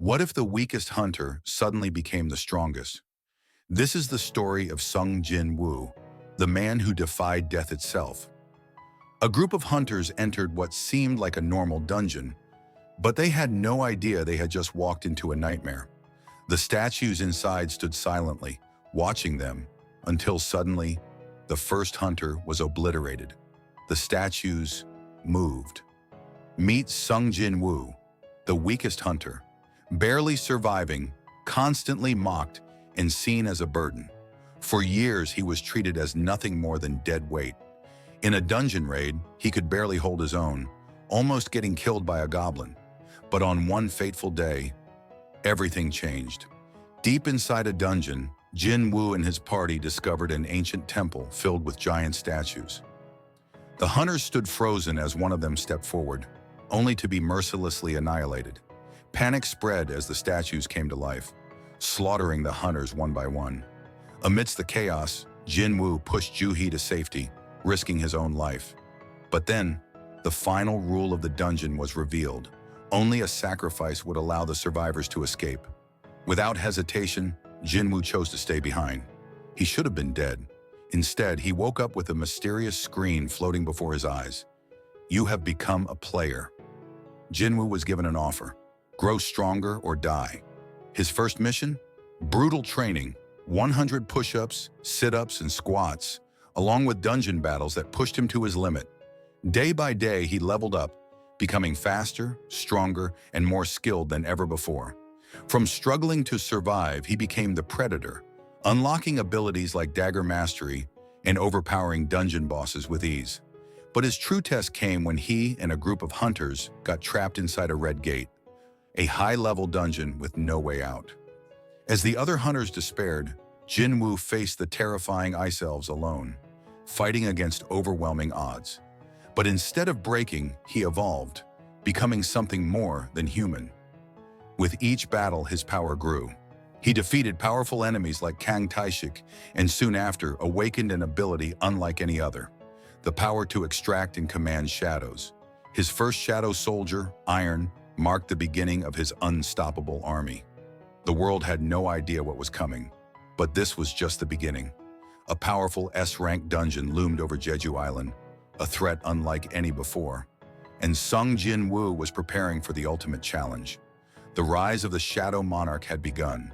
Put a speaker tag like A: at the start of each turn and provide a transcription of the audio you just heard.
A: What if the weakest hunter suddenly became the strongest? This is the story of Sung Jin Woo, the man who defied death itself. A group of hunters entered what seemed like a normal dungeon, but they had no idea they had just walked into a nightmare. The statues inside stood silently, watching them, until suddenly, the first hunter was obliterated. The statues moved. Meet Sung Jin Woo, the weakest hunter, barely surviving, constantly mocked, and seen as a burden. For years, he was treated as nothing more than dead weight. In a dungeon raid, he could barely hold his own, almost getting killed by a goblin. But on one fateful day, everything changed. Deep inside a dungeon, Jin Woo and his party discovered an ancient temple filled with giant statues. The hunters stood frozen as one of them stepped forward, only to be mercilessly annihilated. Panic spread as the statues came to life, slaughtering the hunters one by one. Amidst the chaos, Jin Woo pushed Juhi to safety, risking his own life. But then, the final rule of the dungeon was revealed. Only a sacrifice would allow the survivors to escape. Without hesitation, Jin Woo chose to stay behind. He should have been dead. Instead, he woke up with a mysterious screen floating before his eyes. "You have become a player." Jin Woo was given an offer: grow stronger or die. His first mission? Brutal training, 100 push-ups, sit-ups, and squats, along with dungeon battles that pushed him to his limit. Day by day, he leveled up, becoming faster, stronger, and more skilled than ever before. From struggling to survive, he became the predator, unlocking abilities like dagger mastery and overpowering dungeon bosses with ease. But his true test came when he and a group of hunters got trapped inside a red gate, a high-level dungeon with no way out. As the other hunters despaired, Jin Woo faced the terrifying ice elves alone, fighting against overwhelming odds. But instead of breaking, he evolved, becoming something more than human. With each battle, his power grew. He defeated powerful enemies like Kang Taishik, and soon after awakened an ability unlike any other: the power to extract and command shadows. His first shadow soldier, Iron, marked the beginning of his unstoppable army. The world had no idea what was coming, but this was just the beginning. A powerful S-rank dungeon loomed over Jeju Island, a threat unlike any before. And Sung Jin Woo was preparing for the ultimate challenge. The rise of the Shadow Monarch had begun,